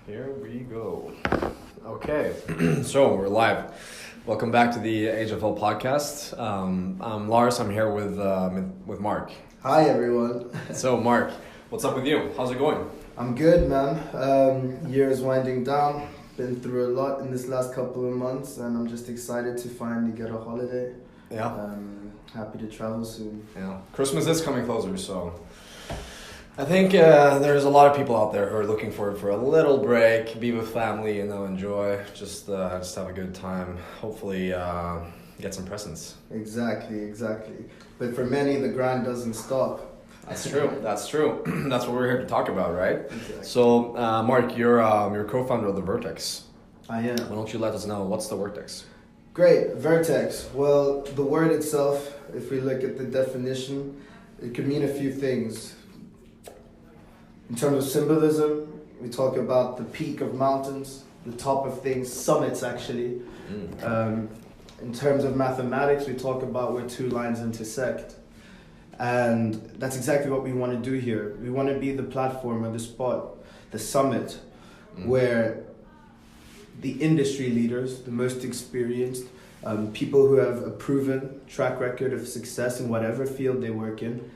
Here we go. Okay, so we're live. Welcome back to the HFL podcast. I'm Lars. I'm here with Mark. Hi everyone. So Mark, what's up with you? How's it going? I'm good, man. Year is winding down. Been through a lot in this last couple of months, and I'm just excited to finally get a holiday. Yeah. Happy to travel soon. Yeah. Christmas is coming closer, so I think there's a lot of people out there who are looking for a little break, be with family, enjoy, just have a good time. Hopefully, get some presents. Exactly. But for many, the grind doesn't stop. That's true. That's what we're here to talk about, right? Exactly. So, Mark, you're co-founder of the Vertex. I am. Why don't you let us know what's the Vertex? Great, Vertex. Well, the word itself, if we look at the definition, it could mean a few things. In terms of symbolism, we talk about the peak of mountains, the top of things, summits actually. In terms of mathematics, we talk about where two lines intersect. And that's exactly what we want to do here. We want to be the platform or the spot, the summit, where the industry leaders, the most experienced, people who have a proven track record of success in whatever field they work in,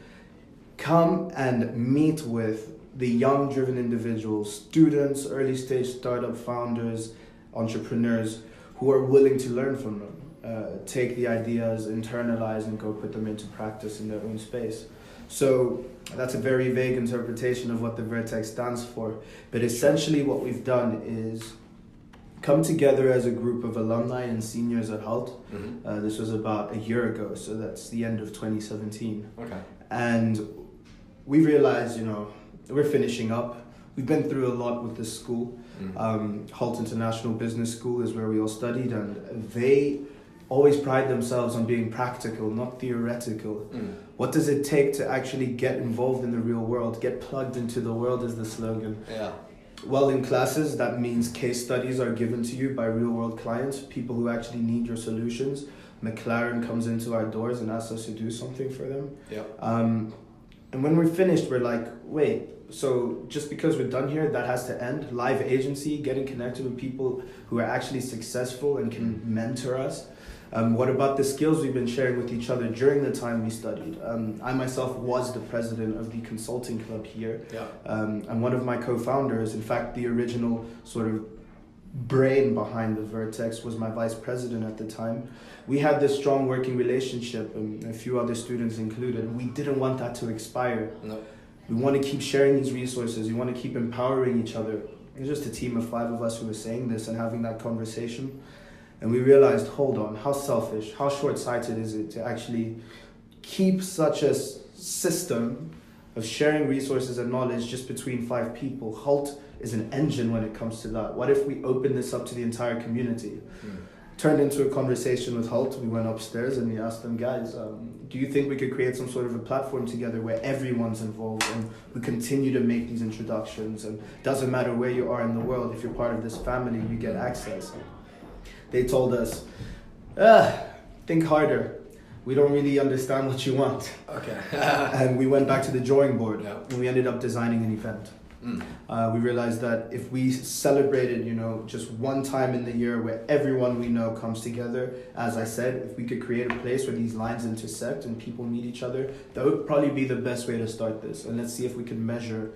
come and meet with the young driven individuals, students, early stage startup founders, entrepreneurs who are willing to learn from them. Take the ideas, internalize, and go put them into practice in their own space. So that's a very vague interpretation of what the Vertex stands for. But essentially what we've done is come together as a group of alumni and seniors at HALT. This was about a year ago, so that's the end of 2017. Okay. And we realized, we're finishing up. We've been through a lot with this school. HALT International Business School is where we all studied, and they always pride themselves on being practical, not theoretical. What does it take to actually get involved in the real world? Get plugged into the world is the slogan. Yeah. Well, in classes, that means case studies are given to you by real world clients, people who actually need your solutions. McLaren comes into our doors and asks us to do something for them. Yeah. And when we're finished, we're like, wait, so just because we're done here, that has to end? Live agency, getting connected with people who are actually successful and can mentor us. What about the skills we've been sharing with each other during the time we studied? I myself was the president of the consulting club here. Yeah. And one of my co-founders, in fact, the original sort of brain behind the Vertex was my vice president at the time. We had this strong working relationship, and a few other students included. We didn't want that to expire. No. We want to keep sharing these resources. We want to keep empowering each other. It was just a team of 5 of us who were saying this and having that conversation. And we realized, hold on, how selfish, how short-sighted is it to actually keep such a system of sharing resources and knowledge just between 5 people? HALT is an engine when it comes to that. What if we open this up to the entire community? Turned into a conversation with HALT. We went upstairs and we asked them, guys, do you think we could create some sort of a platform together where everyone's involved and we continue to make these introductions, and doesn't matter where you are in the world, if you're part of this family, you get access? They told us, think harder. We don't really understand what you want. Okay. And we went back to the drawing board. Yeah. And we ended up designing an event. We realized that if we celebrated, just one time in the year where everyone we know comes together, as I said, if we could create a place where these lines intersect and people meet each other, that would probably be the best way to start this. And let's see if we can measure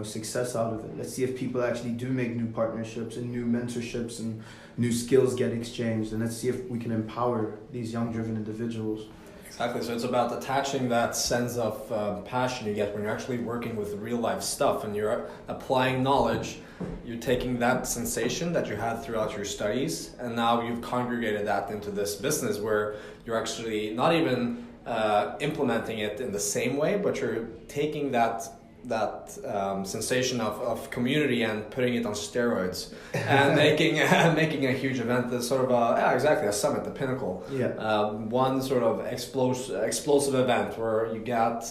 success out of it. Let's see if people actually do make new partnerships and new mentorships and new skills get exchanged. And let's see if we can empower these young driven individuals. Exactly. So it's about attaching that sense of passion you get when you're actually working with real life stuff and you're applying knowledge. You're taking that sensation that you had throughout your studies, and now you've congregated that into this business where you're actually not even implementing it in the same way, but you're taking that sensation of community and putting it on steroids and making a huge event that's sort of a summit, the pinnacle. One sort of explosive event where you got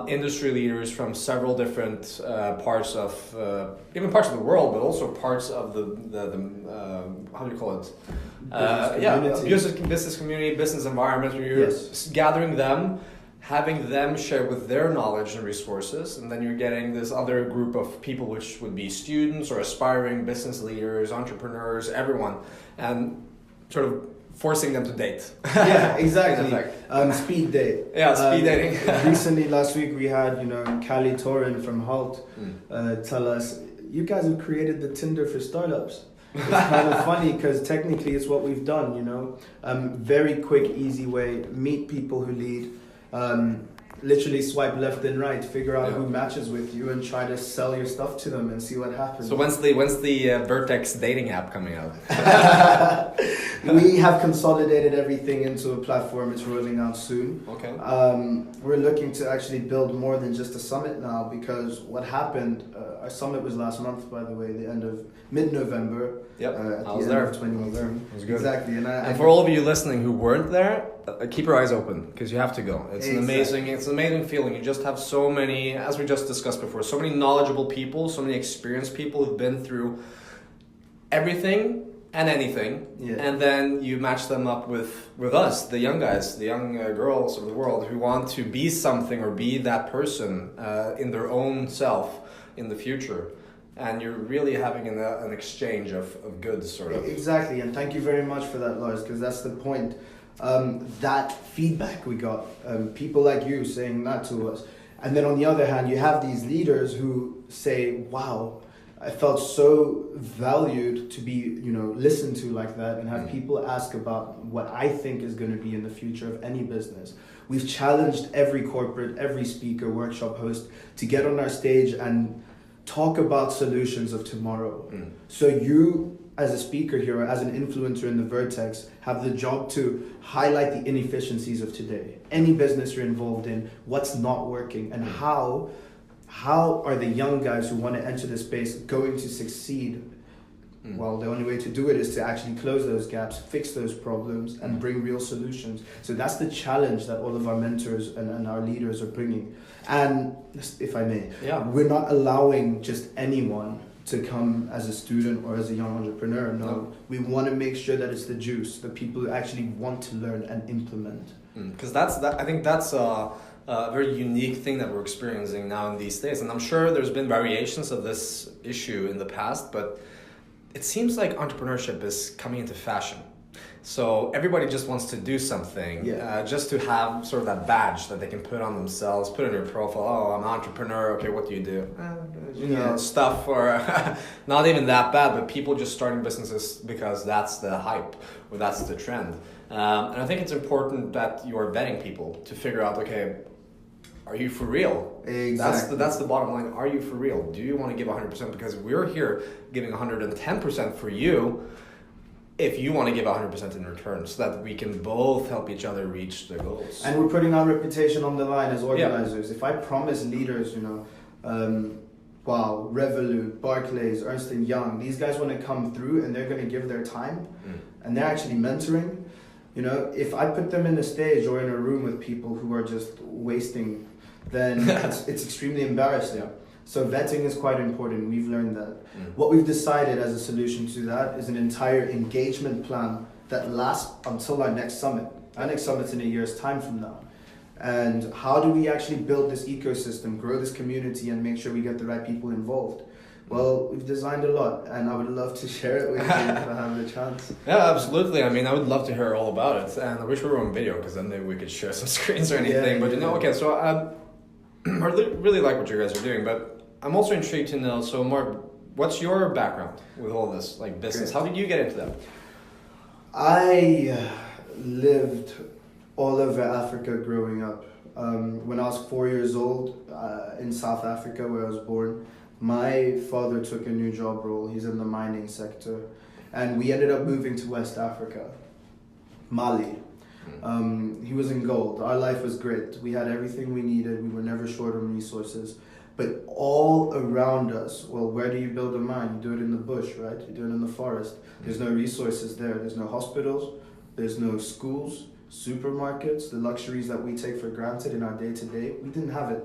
industry leaders from several different parts of the world, but also parts of the how do you call it? Business community, business environment. Where you're gathering them, having them share with their knowledge and resources, and then you're getting this other group of people, which would be students or aspiring business leaders, entrepreneurs, everyone, and sort of forcing them to date. Yeah, exactly. Speed date. Yeah, speed dating. Recently, last week, we had, Callie Torin from Halt tell us, you guys have created the Tinder for startups. It's kind of funny because technically it's what we've done, very quick, easy way, meet people who lead, literally swipe left and right, figure out who matches with you and try to sell your stuff to them and see what happens. So when's the Vertex dating app coming out? We have consolidated everything into a platform. It's rolling out soon. Okay. We're looking to actually build more than just a summit now, because what happened, our summit was last month, by the way, the end of mid-November. Yep, at I the was end there. of 2018. It was good. Exactly. And for all of you listening who weren't there, keep your eyes open, because you have to go. It's an amazing feeling. You just have so many, as we just discussed before, so many knowledgeable people, so many experienced people who've been through everything and anything, and then you match them up with us, the young guys, the young girls of the world who want to be something or be that person in their own self in the future. And you're really having an exchange of goods, sort of. Exactly, and thank you very much for that, Lars, because that's the point. That feedback we got, people like you saying that to us. And then on the other hand, you have these leaders who say, wow, I felt so valued to be, listened to like that, and have people ask about what I think is going to be in the future of any business. We've challenged every corporate, every speaker, workshop host to get on our stage and talk about solutions of tomorrow. So you, as a speaker here, or as an influencer in the Vertex, have the job to highlight the inefficiencies of today. Any business you're involved in, what's not working, and how are the young guys who want to enter the space going to succeed? Well, the only way to do it is to actually close those gaps, fix those problems, and bring real solutions. So that's the challenge that all of our mentors and our leaders are bringing. And if I may, we're not allowing just anyone to come as a student or as a young entrepreneur. No, we want to make sure that it's the juice, the people who actually want to learn and implement. Because I think that's a very unique thing that we're experiencing now in these days. And I'm sure there's been variations of this issue in the past, but it seems like entrepreneurship is coming into fashion. So everybody just wants to do something, just to have sort of that badge that they can put on themselves, put in their profile. Oh, I'm an entrepreneur. Okay, what do you do? Stuff, or not even that bad, but people just starting businesses because that's the hype or that's the trend. And I think it's important that you are vetting people to figure out, okay, are you for real? Exactly. That's the bottom line. Are you for real? Do you want to give 100%? Because we're here giving 110% for you, if you want to give 100% in return, so that we can both help each other reach their goals. And we're putting our reputation on the line as organizers. If I promise leaders, Revolut, Barclays, Ernst & Young, these guys want to come through and they're going to give their time and they're actually mentoring. If I put them in a stage or in a room with people who are just wasting, then it's extremely embarrassing. Yeah. So vetting is quite important. We've learned that. What we've decided as a solution to that is an entire engagement plan that lasts until our next summit. Our next summit's in a year's time from now. And how do we actually build this ecosystem, grow this community, and make sure we get the right people involved? Well, we've designed a lot, and I would love to share it with you if I have the chance. Yeah, absolutely. I mean, I would love to hear all about it, and I wish we were on video, because then maybe we could share some screens or anything. Okay, so I really like what you guys are doing, but I'm also intrigued to know, so Mark, what's your background with all this, like business? Great. How did you get into that? I lived all over Africa growing up. When I was 4 years old, in South Africa, where I was born, my father took a new job role. He's in the mining sector. And we ended up moving to West Africa, Mali. He was in gold. Our life was great. We had everything we needed. We were never short on resources. But all around us, well, where do you build a mine? You do it in the bush, right? You do it in the forest. There's no resources there. There's no hospitals. There's no schools, supermarkets, the luxuries that we take for granted in our day-to-day. We didn't have it.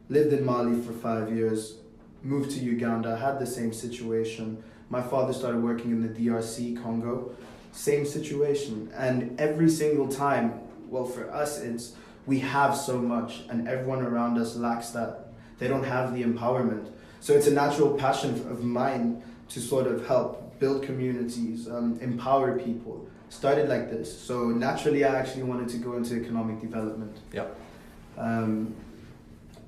Lived in Mali for 5 years, moved to Uganda, had the same situation. My father started working in the DRC, Congo, same situation. And every single time, well, for us, it's we have so much and everyone around us lacks that. They don't have the empowerment. So it's a natural passion of mine to sort of help build communities, empower people. Started like this. So naturally I actually wanted to go into economic development. Yep.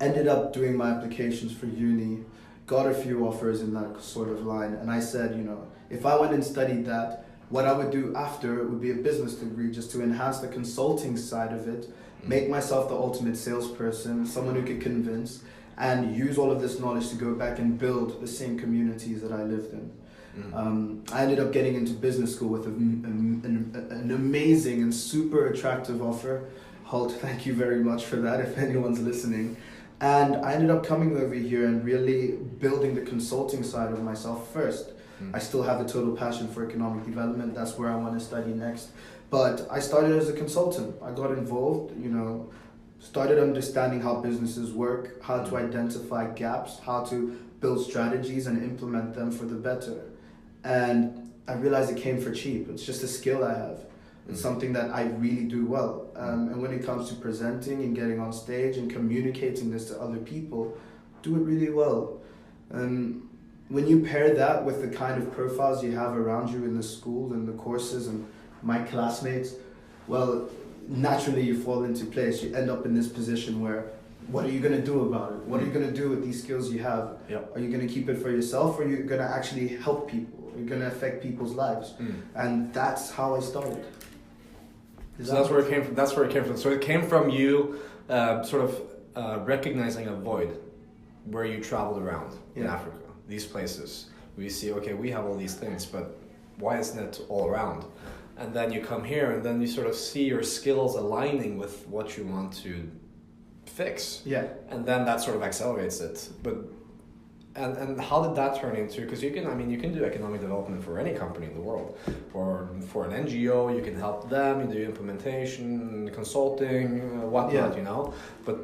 Ended up doing my applications for uni, got a few offers in that sort of line, and I said, you know, if I went and studied that, what I would do after would be a business degree just to enhance the consulting side of it, make myself the ultimate salesperson, someone who could convince, and use all of this knowledge to go back and build the same communities that I lived in. I ended up getting into business school with an amazing and super attractive offer. Holt, thank you very much for that if anyone's listening. And I ended up coming over here and really building the consulting side of myself first. I still have the total passion for economic development. That's where I want to study next. But I started as a consultant. I got involved, you know, started understanding how businesses work, how to identify gaps, how to build strategies and implement them for the better. And I realized it came for cheap. It's just a skill I have. It's something that I really do well. And when it comes to presenting and getting on stage and communicating this to other people, do it really well. When you pair that with the kind of profiles you have around you in the school and the courses and my classmates, well, naturally you fall into place. You end up in this position where, what are you going to do about it? What are you going to do with these skills you have? Yep. Are you going to keep it for yourself, or are you going to actually help people? Are you going to affect people's lives? And that's how I started. So that's where it came from. That's where it came from. So it came from you recognizing a void where you traveled around in Africa. These places where you see, okay, we have all these things, but why isn't it all around? And then you come here and then you sort of see your skills aligning with what you want to fix. Yeah. And then that sort of accelerates it. But and how did that turn into, because you can do economic development for any company in the world, or for an NGO, you can help them, you do implementation, consulting, whatnot, you know, but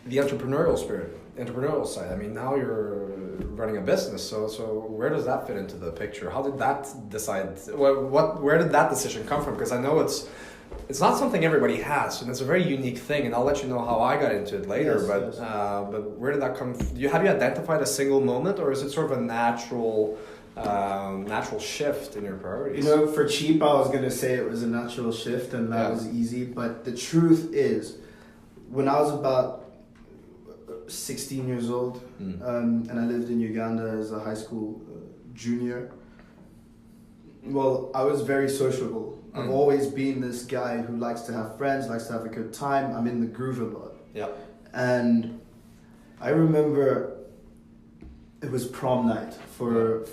the entrepreneurial side, I mean, now you're running a business, so where does that fit into the picture? How did that where did that decision come from? Because I know it's not something everybody has, and it's a very unique thing, and I'll let you know how I got into it later, but where did that come from? Have you identified a single moment, or is it sort of a natural shift in your priorities? You know, for cheap, I was going to say it was a natural shift, and that was easy, but the truth is, when I was about 16 years old, and I lived in Uganda as a high school junior, well, I was very sociable. I've always been this guy who likes to have friends, likes to have a good time. I'm in the groove a lot. Yeah. And I remember it was prom night for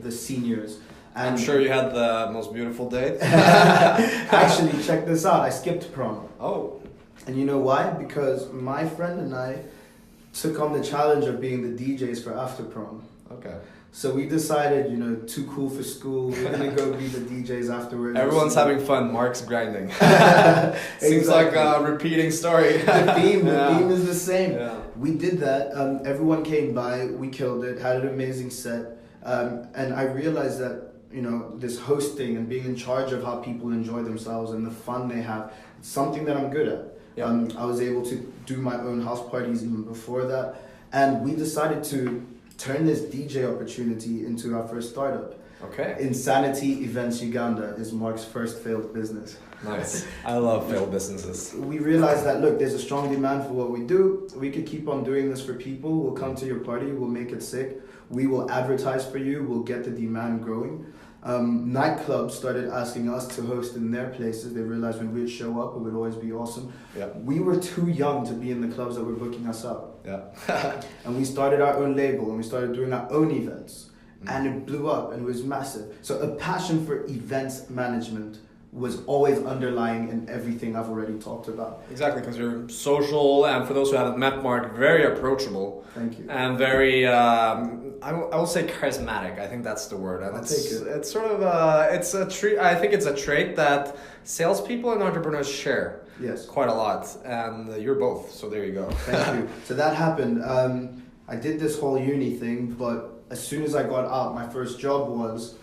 the seniors. And I'm sure you had the most beautiful date. Actually, check this out. I skipped prom. Oh. And you know why? Because my friend and I took on the challenge of being the DJs for after prom. Okay. So we decided, you know, too cool for school. We're gonna go be the DJs afterwards. Everyone's having fun. Mark's grinding. Seems like a repeating story. The theme is the same. Yeah. We did that. Everyone came by. We killed it. Had an amazing set. And I realized that, you know, this hosting and being in charge of how people enjoy themselves and the fun they have, it's something that I'm good at. Yeah. I was able to do my own house parties even before that, and we decided to turn this DJ opportunity into our first startup. Okay. Insanity Events Uganda is Mark's first failed business. Nice. I love failed businesses. We realized that, look, there's a strong demand for what we do. We could keep on doing this for people. We'll come to your party. We'll make it sick. We will advertise for you. We'll get the demand growing. Nightclubs started asking us to host in their places. They realized when we'd show up, it would always be awesome. Yeah. We were too young to be in the clubs that were booking us up. Yeah. And we started our own label and we started doing our own events. And it blew up and it was massive. So a passion for events management was always underlying in everything I've already talked about. Exactly, because you're social, and for those who haven't met Mark, very approachable. Thank you. And very, I will say charismatic. I think that's the word. And it's sort of it's a trait. I think it's a trait that salespeople and entrepreneurs share. Yes. Quite a lot, and you're both. So there you go. Thank you. So that happened. I did this whole uni thing, but as soon as I got out, my first job was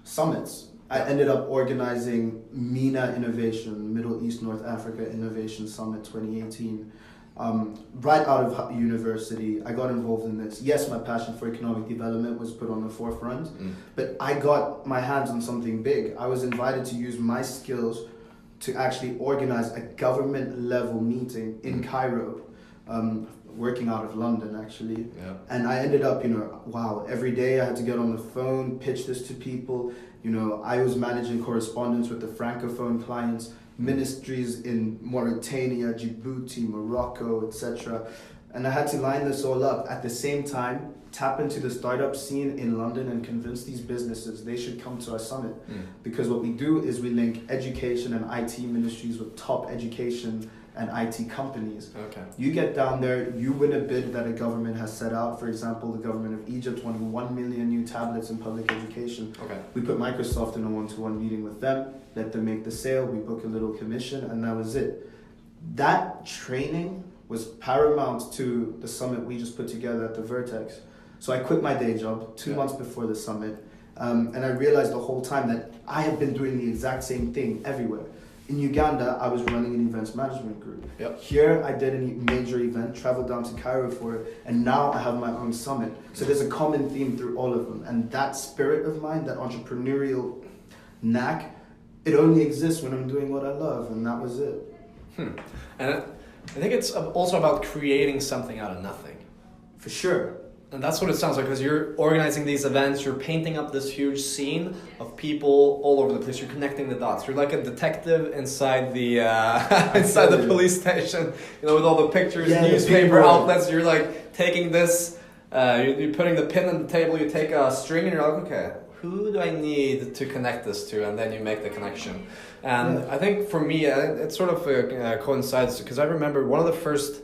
summits. I ended up organizing MENA Innovation, Middle East North Africa Innovation Summit 2018. Right out of university, I got involved in this. Yes, my passion for economic development was put on the forefront, but I got my hands on something big. I was invited to use my skills to actually organize a government level meeting in Cairo, working out of London actually. Yeah. And I ended up, wow, every day I had to get on the phone, pitch this to people. I was managing correspondence with the Francophone clients, ministries in Mauritania, Djibouti, Morocco, etc. And I had to line this all up. At the same time, tap into the startup scene in London and convince these businesses they should come to our summit. Because what we do is we link education and IT ministries with top education and IT companies. Okay. You get down there, you win a bid that a government has set out. For example, the government of Egypt wanted 1 million new tablets in public education. Okay. We put Microsoft in a one-to-one meeting with them, let them make the sale, we book a little commission, and that was it. That training was paramount to the summit we just put together at the Vertex. So I quit my day job 2 months before the summit, and I realized the whole time that I have been doing the exact same thing everywhere. In Uganda, I was running an events management group. Yep. Here, I did a major event, traveled down to Cairo for it, and now I have my own summit. So there's a common theme through all of them. And that spirit of mine, that entrepreneurial knack, it only exists when I'm doing what I love, and that was it. And I think it's also about creating something out of nothing. For sure. And that's what it sounds like, because you're organizing these events, you're painting up this huge scene of people all over the place. You're connecting the dots. You're like a detective inside the inside the police station, with all the pictures, newspaper outlets. You're like taking this, you're putting the pin on the table. You take a string and you're like, okay, who do I need to connect this to? And then you make the connection. And I think for me, it sort of coincides, because I remember one of the first.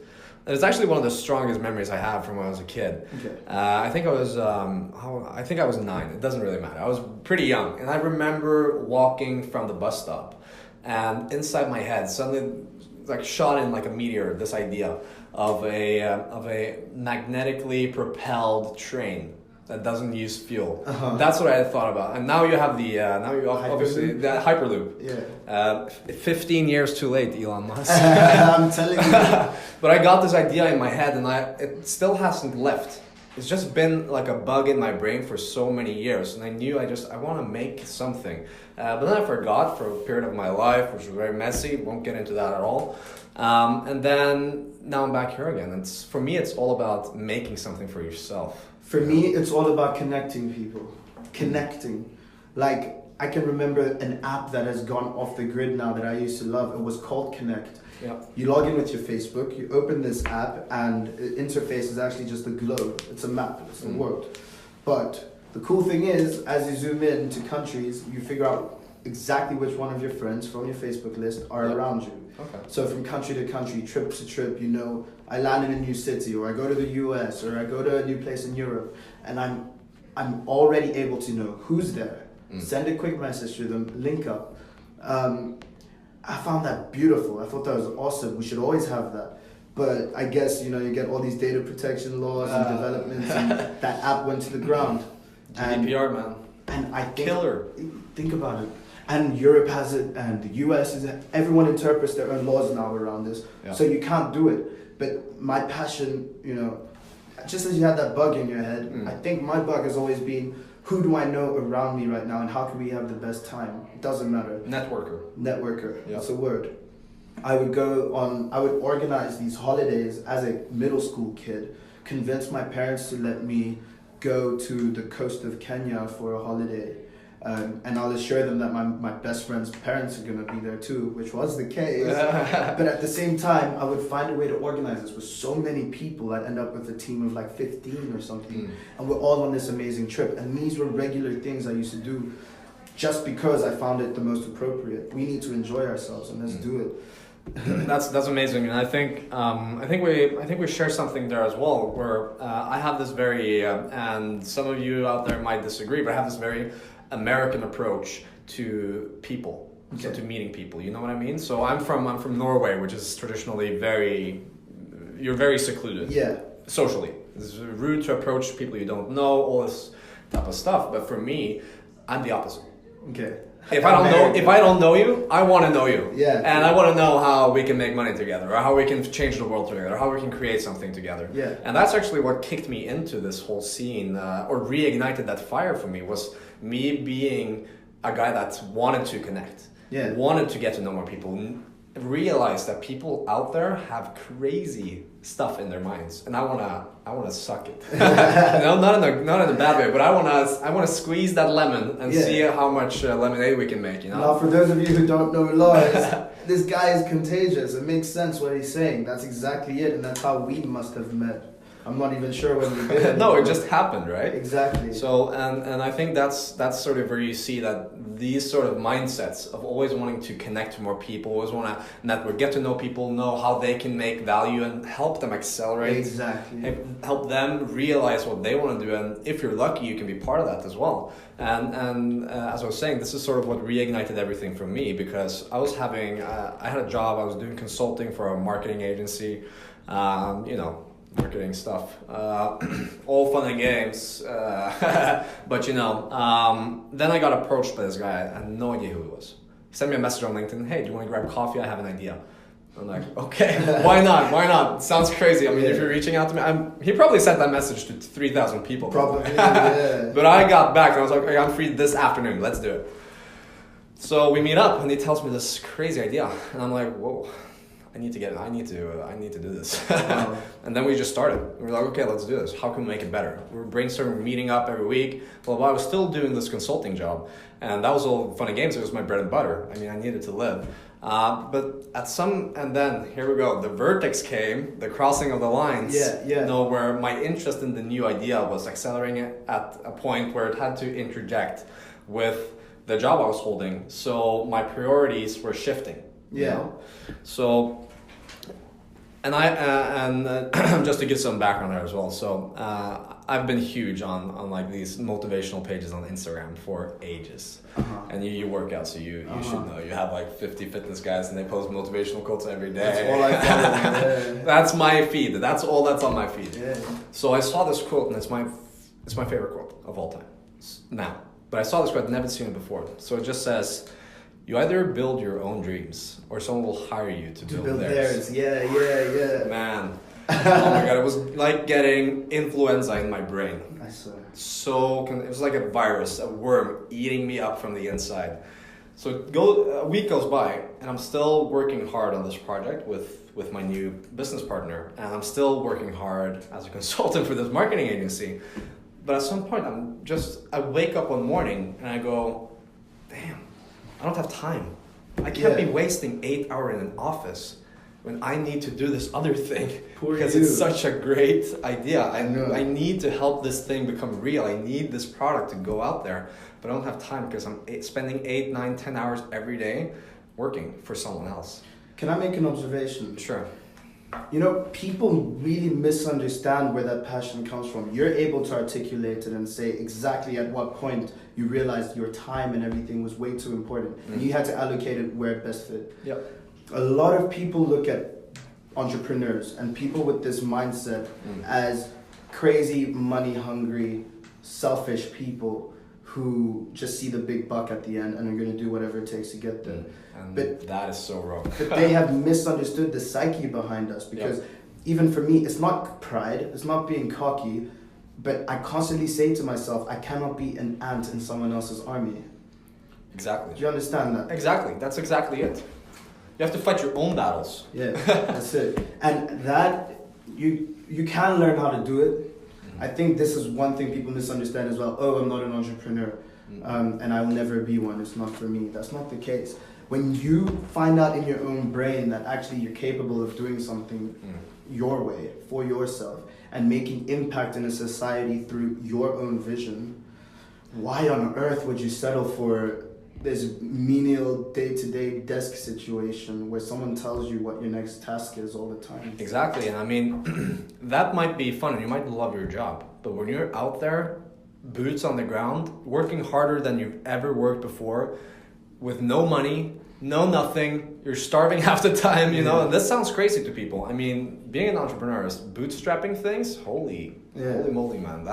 It's actually one of the strongest memories I have from when I was a kid. Okay. I think I was 9. It doesn't really matter. I was pretty young, and I remember walking from the bus stop, and inside my head suddenly, like shot in like a meteor, this idea of a magnetically propelled train that doesn't use fuel. That's what I had thought about. And now you have obviously the Hyperloop. Yeah. 15 years too late, Elon Musk. I'm telling you. But I got this idea in my head, and it still hasn't left. It's just been like a bug in my brain for so many years, and I knew I want to make something. But then I forgot for a period of my life, which was very messy. Won't get into that at all. And then now I'm back here again. For me, it's all about making something for yourself. For me, it's all about connecting people. Connecting. Like, I can remember an app that has gone off the grid now that I used to love. It was called Connect. Yep. You log in with your Facebook, you open this app, and the interface is actually just a globe. It's a map, it's the world. But the cool thing is, as you zoom in to countries, you figure out exactly which one of your friends from your Facebook list are around you. Okay. So from country to country, trip to trip, I land in a new city, or I go to the US, or I go to a new place in Europe, and I'm already able to know who's there. Send a quick message to them, link up. I found that beautiful. I thought that was awesome. We should always have that. But I guess, you get all these data protection laws and developments, and that app went to the ground. GDPR, man. And I think, Killer. Think about it. And Europe has it, and the US is it. Everyone interprets their own laws now around this. Yeah. So you can't do it. But my passion, just as you had that bug in your head, I think my bug has always been, who do I know around me right now, and how can we have the best time? It doesn't matter. Networker. Yeah. That's a word. I would organize these holidays as a middle school kid, convince my parents to let me go to the coast of Kenya for a holiday. And I'll assure them that my best friend's parents are going to be there too, which was the case. But at the same time, I would find a way to organize this with so many people. I'd end up with a team of like 15 or something. And we're all on this amazing trip. And these were regular things I used to do just because I found it the most appropriate. We need to enjoy ourselves, and let's do it. That's amazing, and I think we share something there as well. Where I have this very, and some of you out there might disagree, but I have this very American approach to people, so to meeting people. You know what I mean? So I'm from Norway, which is traditionally you're very secluded. Yeah. Socially, it's rude to approach people you don't know, all this type of stuff. But for me, I'm the opposite. Okay. if I don't know you, I want to know you. Yeah. And I want to know how we can make money together, or how we can change the world together, or how we can create something together. Yeah. And that's actually what kicked me into this whole scene, or reignited that fire for me, was me being a guy that wanted to connect, wanted to get to know more people, realize that people out there have crazy stuff in their minds, and I wanna suck it. No, not in a bad way, but I wanna squeeze that lemon and see how much lemonade we can make. You know. Now, for those of you who don't know Lars, this guy is contagious. It makes sense what he's saying. That's exactly it, and that's how we must have met. I'm not even sure when we did. No, it just happened, right? Exactly. So, and I think that's sort of where you see that these sort of mindsets of always wanting to connect to more people, always want to network, get to know people, know how they can make value and help them accelerate. Exactly. Help them realize what they want to do, and if you're lucky, you can be part of that as well. And as I was saying, this is sort of what reignited everything for me, because I was having, I had a job, I was doing consulting for a marketing agency, marketing stuff, all fun and games, but then I got approached by this guy. I had no idea who he was. He sent me a message on LinkedIn. Hey, do you want to grab coffee? I have an idea. I'm like, okay, why not? Sounds crazy. I mean, if you're reaching out to me, he probably sent that message to 3,000 people. Probably, yeah. But I got back and I was like, okay, I'm free this afternoon. Let's do it. So we meet up and he tells me this crazy idea, and I'm like, whoa. I need to do this. Wow. And then we just started. We were like, okay, let's do this. How can we make it better? We were brainstorming, meeting up every week. Well, I was still doing this consulting job, and that was all fun and games. It was my bread and butter. I mean, I needed to live. And then here we go. The Vertex came, the crossing of the lines. Where my interest in the new idea was accelerating it at a point where it had to interject with the job I was holding. So my priorities were shifting. You know? So, and just to give some background there as well. So, I've been huge on like these motivational pages on Instagram for ages. And you work out, so you should know. You have like 50 fitness guys, and they post motivational quotes every day. That's all I follow. That's my feed. That's all that's on my feed. Yeah. So I saw this quote, and it's my favorite quote of all time now. But I saw this quote, I'd never seen it before. So it just says, you either build your own dreams, or someone will hire you to build theirs. Yeah. Man, oh my god, it was like getting influenza in my brain. I swear. It was like a virus, a worm eating me up from the inside. So a week goes by, and I'm still working hard on this project with my new business partner, and I'm still working hard as a consultant for this marketing agency. But at some point, I wake up one morning and I go, damn, I don't have time. I can't be wasting 8 hours in an office when I need to do this other thing. Because it's such a great idea. I need to help this thing become real. I need this product to go out there. But I don't have time because I'm spending 8, 9, 10 hours every day working for someone else. Can I make an observation? Sure. People really misunderstand where that passion comes from. You're able to articulate it and say exactly at what point you realized your time and everything was way too important, and you had to allocate it where it best fit. Yep. A lot of people look at entrepreneurs and people with this mindset as crazy, money-hungry, selfish people who just see the big buck at the end and are going to do whatever it takes to get there. But that is so wrong. But they have misunderstood the psyche behind us, because even for me, it's not pride, it's not being cocky, but I constantly say to myself, I cannot be an ant in someone else's army. Exactly. Do you understand that? Exactly. That's exactly it. You have to fight your own battles. Yeah, that's it. And that, you can learn how to do it. I think this is one thing people misunderstand as well. Oh, I'm not an entrepreneur, and I will never be one. It's not for me. That's not the case. When you find out in your own brain that actually you're capable of doing something your way, for yourself, and making impact in a society through your own vision, why on earth would you settle for this menial day-to-day desk situation where someone tells you what your next task is all the time? Exactly. And I mean, that might be fun and you might love your job, but when you're out there, boots on the ground, working harder than you've ever worked before, with no money, no nothing, you're starving half the time, and this sounds crazy to people. I mean, being an entrepreneur is bootstrapping things, holy moly, man,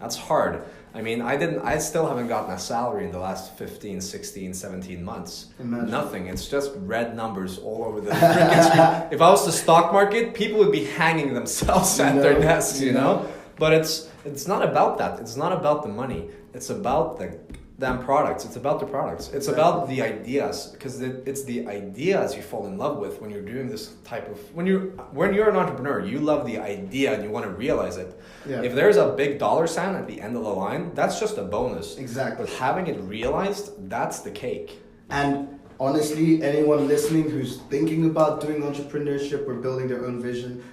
That's hard. I mean, I still haven't gotten a salary in the last 15, 16, 17 months. Imagine. Nothing. It's just red numbers all over the freaking street. If I was the stock market, people would be hanging themselves at their desks, you know? But it's not about that. It's not about the money. It's about the damn products. It's about the products. It's about the ideas, because it's the ideas you fall in love with when you're doing this type of when you're an entrepreneur. You love the idea and you want to realize it. Yeah. If there's a big dollar sign at the end of the line, that's just a bonus. Exactly. But having it realized, that's the cake. And honestly, anyone listening who's thinking about doing entrepreneurship or building their own vision,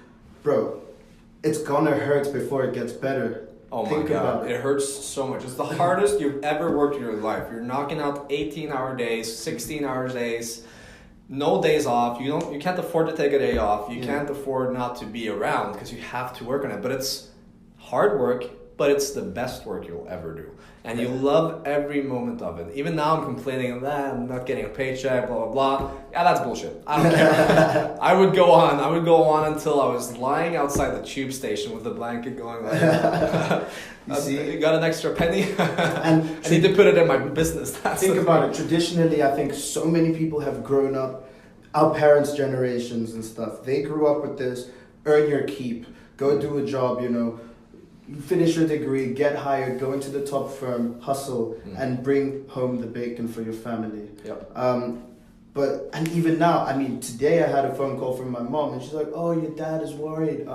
bro, it's gonna hurt before it gets better. Oh my God, it hurts so much. It's the hardest you've ever worked in your life. You're knocking out 18-hour days, 16-hour days, no days off. You can't afford to take a day off. You can't afford not to be around because you have to work on it. But it's hard work, but it's the best work you'll ever do. And you love every moment of it. Even now I'm complaining that I'm not getting a paycheck, blah, blah, blah. Yeah, that's bullshit. I don't care. I would go on until I was lying outside the tube station with the blanket going like, you see? You got an extra penny? And I need to put it in my business. Think about it. Traditionally, I think so many people have grown up, our parents' generations and stuff, they grew up with this, earn your keep, go do a job, you know, finish your degree, get hired, go into the top firm, hustle, and bring home the bacon for your family. Yep. And even now, I mean, today I had a phone call from my mom, and she's like, "Oh, your dad is worried.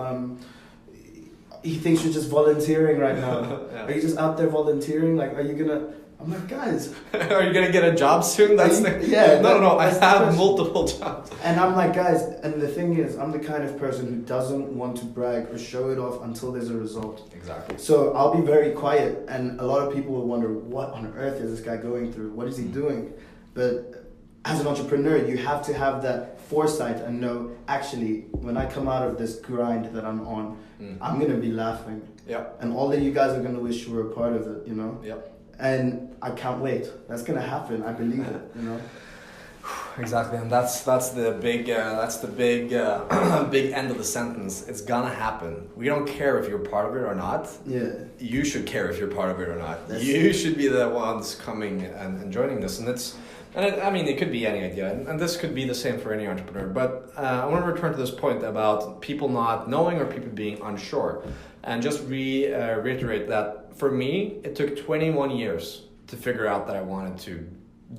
He thinks you're just volunteering right now. Yeah. Are you just out there volunteering? Like, are you gonna?" I'm like, guys, are you gonna get a job soon? No. I have multiple jobs. And I'm like, guys, and the thing is, I'm the kind of person who doesn't want to brag or show it off until there's a result. Exactly. So I'll be very quiet, and a lot of people will wonder, what on earth is this guy going through? What is he doing? But as an entrepreneur, you have to have that foresight and know, actually, when I come out of this grind that I'm on, I'm gonna be laughing. Yep. And all of you guys are gonna wish you were a part of it, you know? Yep. And I can't wait. That's gonna happen. I believe it. You know. Exactly, and that's the big big end of the sentence. It's gonna happen. We don't care if you're part of it or not. Yeah. You should care if you're part of it or not. That's you should be the ones coming and joining this, I mean, it could be any idea, and this could be the same for any entrepreneur. But I want to return to this point about people not knowing or people being unsure, and just reiterate that for me, it took 21 years to figure out that I wanted to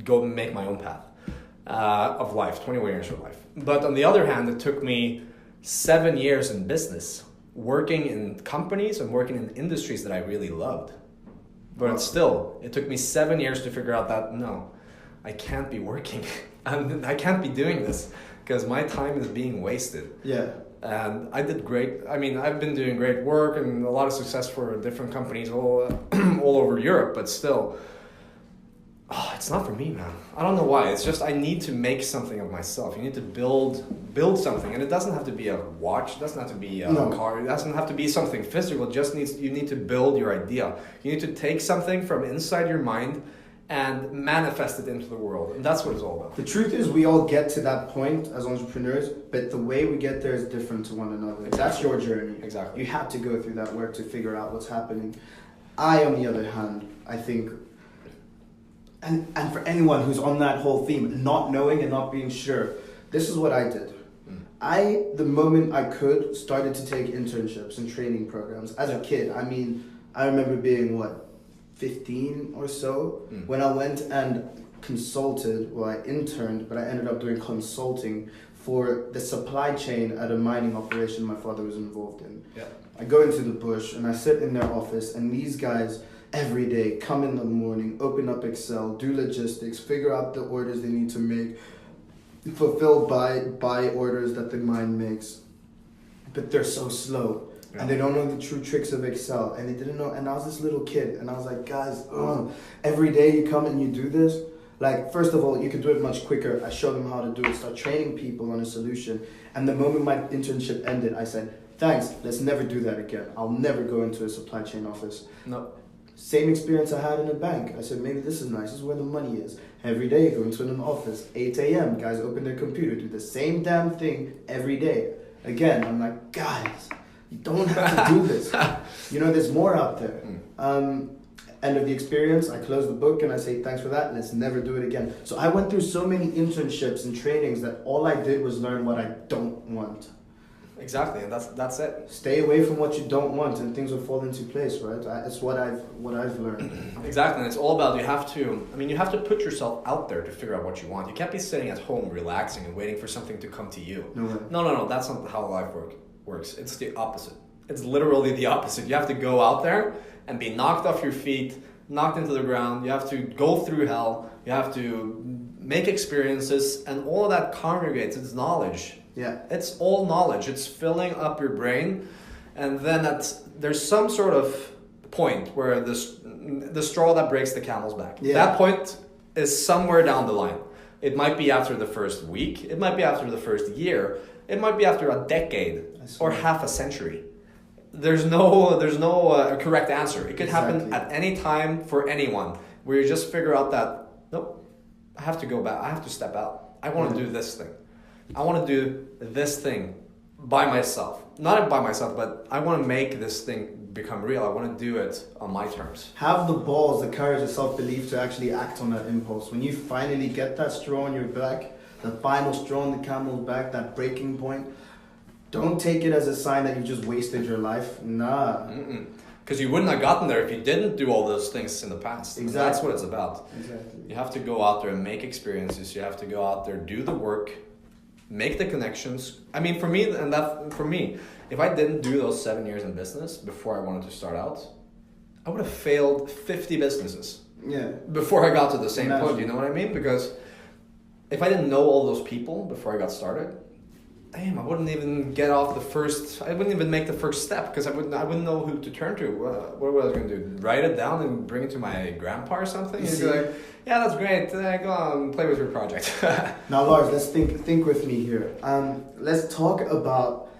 go make my own path of life, 21 years of life. But on the other hand, it took me 7 years in business, working in companies and working in industries that I really loved. But still, it took me 7 years to figure out that, no, I can't be working and I can't be doing this because my time is being wasted. Yeah. And I did great. I mean, I've been doing great work and a lot of success for different companies all over Europe, but still, it's not for me, man. I don't know why. It's just I need to make something of myself. You need to build something, and it doesn't have to be a watch. It doesn't have to be a car. It doesn't have to be something physical. You need to build your idea. You need to take something from inside your mind and manifest it into the world. And that's what it's all about. The truth is, we all get to that point as entrepreneurs, but the way we get there is different to one another. Exactly. That's your journey. Exactly. You have to go through that work to figure out what's happening. I, on the other hand, I think, and for anyone who's on that whole theme, not knowing and not being sure, this is what I did. The moment I could, started to take internships and training programs. As a kid, I mean, I remember being, 15 or so, when I went and consulted, I interned, but I ended up doing consulting for the supply chain at a mining operation my father was involved in. Yeah. I go into the bush and I sit in their office, and these guys every day come in the morning, open up Excel, do logistics, figure out the orders they need to make, fulfill buy orders that the mine makes. But they're so slow. Yeah. And they don't know the true tricks of Excel, and they didn't know. And I was this little kid, and I was like, guys, every day you come and you do this. Like, first of all, you can do it much quicker. I showed them how to do it, start training people on a solution. And the moment my internship ended, I said, thanks, let's never do that again. I'll never go into a supply chain office. No. Same experience I had in a bank. I said, maybe this is nice. This is where the money is. Every day you go into an office, 8 a.m., guys open their computer, do the same damn thing every day. Again, I'm like, guys, You don't have to do this. You know, there's more out there. End of the experience, I close the book and I say, thanks for that, let's never do it again. So I went through so many internships and trainings that all I did was learn what I don't want. Exactly, and that's it. Stay away from what you don't want and things will fall into place, right? It's what I've learned. Exactly, and it's all about, you have to put yourself out there to figure out what you want. You can't be sitting at home relaxing and waiting for something to come to you. No, that's not how life works. It's the opposite. It's literally the opposite. You have to go out there and be knocked off your feet, knocked into the ground. You have to go through hell. You have to make experiences, and all of that congregates. It's knowledge. Yeah. It's all knowledge. It's filling up your brain, and then there's some sort of point where the straw that breaks the camel's back. Yeah. That point is somewhere down the line. It might be after the first week. It might be after the first year. It might be after a decade or half a century. There's no correct answer. It could happen at any time for anyone, where you just figure out that, nope, I have to go back. I have to step out. I want to do this thing. I want to do this thing by myself. Not by myself, but I want to make this thing become real. I want to do it on my terms. Have the balls, the courage, the self-belief to actually act on that impulse. When you finally get that straw on your back, the final straw on the camel's back, that breaking point, don't take it as a sign that you just wasted your life. Nah. Because you wouldn't have gotten there if you didn't do all those things in the past. Exactly. That's what it's about. Exactly. You have to go out there and make experiences. You have to go out there, do the work, make the connections. I mean, for me, if I didn't do those 7 years in business before I wanted to start out, I would have failed 50 businesses. Yeah. Before I got to the same point, you know what I mean? Because if I didn't know all those people before I got started, damn, I wouldn't even make the first step, because I wouldn't know who to turn to. What was I going to do? Write it down and bring it to my grandpa or something? He'd be like, yeah, that's great. Go on, play with your project. Now, Lars, let's think with me here. Let's talk about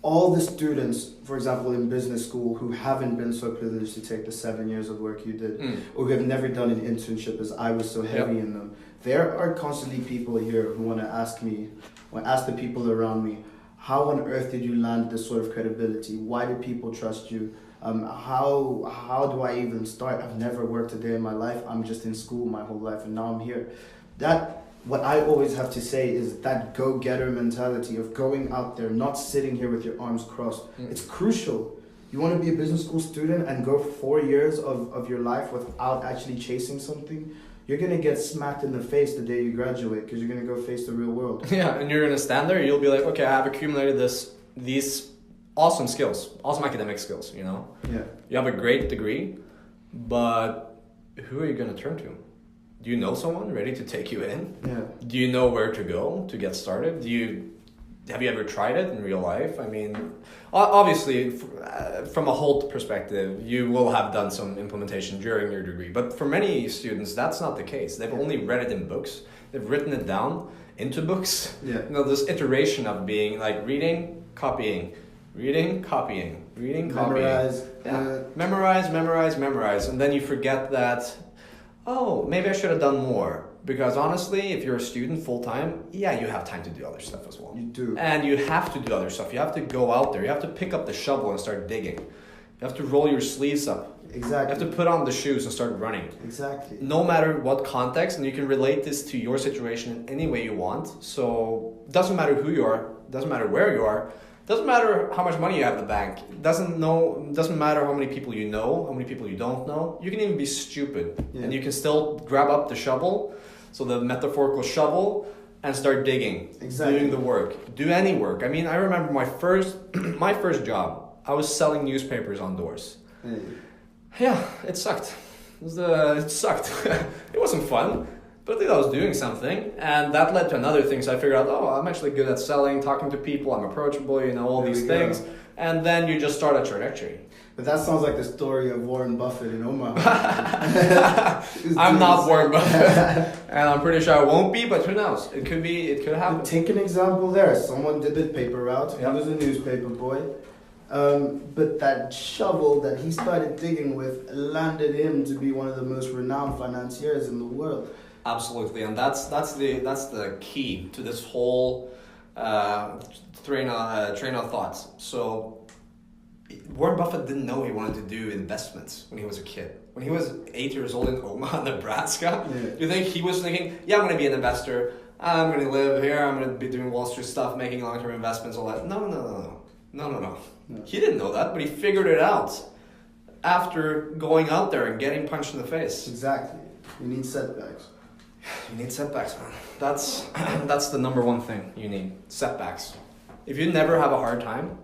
all the students, for example, in business school, who haven't been so privileged to take the 7 years of work you did, or who have never done an internship as I was so heavy in them. There are constantly people here who want to ask the people around me, how on earth did you land this sort of credibility? Why do people trust you? How do I even start? I've never worked a day in my life. I'm just in school my whole life, and now I'm here. What I always have to say is that go-getter mentality of going out there, not sitting here with your arms crossed. It's crucial. You want to be a business school student and go 4 years of your life without actually chasing something, you're going to get smacked in the face the day you graduate, because you're going to go face the real world. Yeah, and you're going to stand there, you'll be like, okay, I have accumulated these awesome skills, awesome academic skills, you know? Yeah. You have a great degree, but who are you going to turn to? Do you know someone ready to take you in? Yeah. Do you know where to go to get started? Have you ever tried it in real life? I mean, obviously, from a Holt perspective, you will have done some implementation during your degree. But for many students, that's not the case. They've only read it in books. They've written it down into books. Yeah. You know, this iteration of being like reading, copying, reading, copying, reading, copying. Memorize. Memorize. And then you forget that, oh, maybe I should have done more. Because honestly, if you're a student full-time, yeah, you have time to do other stuff as well. You do. And you have to do other stuff. You have to go out there. You have to pick up the shovel and start digging. You have to roll your sleeves up. Exactly. You have to put on the shoes and start running. Exactly. No matter what context, and you can relate this to your situation in any way you want. So it doesn't matter who you are, doesn't matter where you are, doesn't matter how much money you have in the bank. It doesn't matter how many people you know, how many people you don't know. You can even be stupid, and you can still grab up the shovel, so the metaphorical shovel, and start digging. Exactly. Doing the work. Do any work. I mean, I remember my first job. I was selling newspapers on doors. Hey. Yeah, it sucked. It sucked. It wasn't fun. But I think I was doing something, and that led to another thing. So I figured out, I'm actually good at selling, talking to people, I'm approachable, all these things. Go. And then you just start a trajectory. But that sounds like the story of Warren Buffett and Omaha. I'm not Warren Buffett, and I'm pretty sure I won't be, but who knows? It could happen. But take an example there. Someone did the paper route. He was a newspaper boy. But that shovel that he started digging with landed him to be one of the most renowned financiers in the world. Absolutely, and that's the key to this whole train of thoughts. So Warren Buffett didn't know he wanted to do investments when he was a kid. When he was 8 years old in Omaha, Nebraska, you think he was thinking, yeah, I'm going to be an investor. I'm going to live here. I'm going to be doing Wall Street stuff, making long-term investments, all that. No. He didn't know that, but he figured it out after going out there and getting punched in the face. Exactly. You need setbacks. You need setbacks, man. That's the number one thing you need. Setbacks. If you never have a hard time,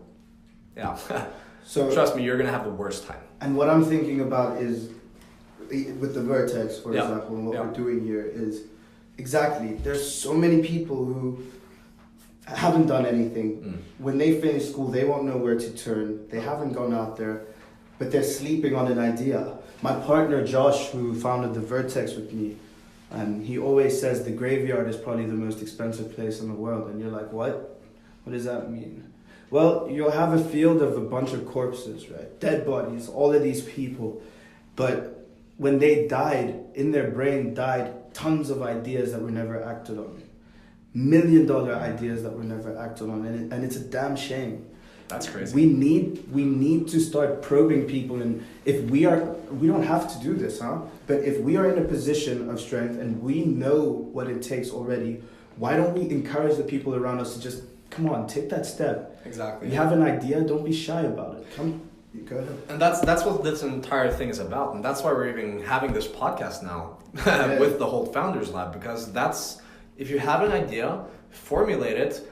so trust me, you're going to have the worst time. And what I'm thinking about is, with the Vertex, for example, and what we're doing here is, exactly, there's so many people who haven't done anything. When they finish school, they won't know where to turn. They haven't gone out there, but they're sleeping on an idea. My partner, Josh, who founded the Vertex with me, he always says the graveyard is probably the most expensive place in the world. And you're like, what? What does that mean? Well, you'll have a field of a bunch of corpses, right? Dead bodies, all of these people. But when they died, in their brain died tons of ideas that were never acted on. $1 million ideas that were never acted on. And it's a damn shame. That's crazy. We need to start probing people, and if we don't have to do this, but if we are in a position of strength and we know what it takes already, why don't we encourage the people around us to just, come on, take that step. Exactly. You have an idea, don't be shy about it. Come, go ahead. And that's what this entire thing is about, and that's why we're even having this podcast now with the whole Founders Lab, because that's, if you have an idea, formulate it.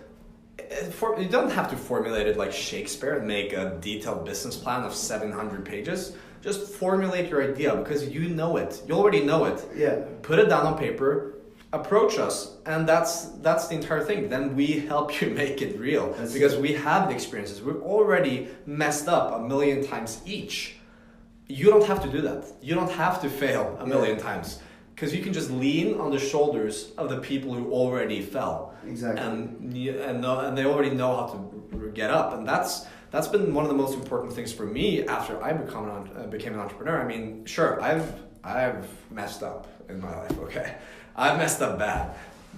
You don't have to formulate it like Shakespeare and make a detailed business plan of 700 pages. Just formulate your idea, because you know it. You already know it. Yeah. Put it down on paper, approach us, and that's the entire thing. Then we help you make it real, because we have the experiences. We've already messed up 1,000,000 times each. You don't have to do that. You don't have to fail 1,000,000 times. Because you can just lean on the shoulders of the people who already fell. Exactly. And they already know how to get up. And that's been one of the most important things for me after I became an entrepreneur. I mean, sure, I've messed up in my life, okay? I've messed up bad.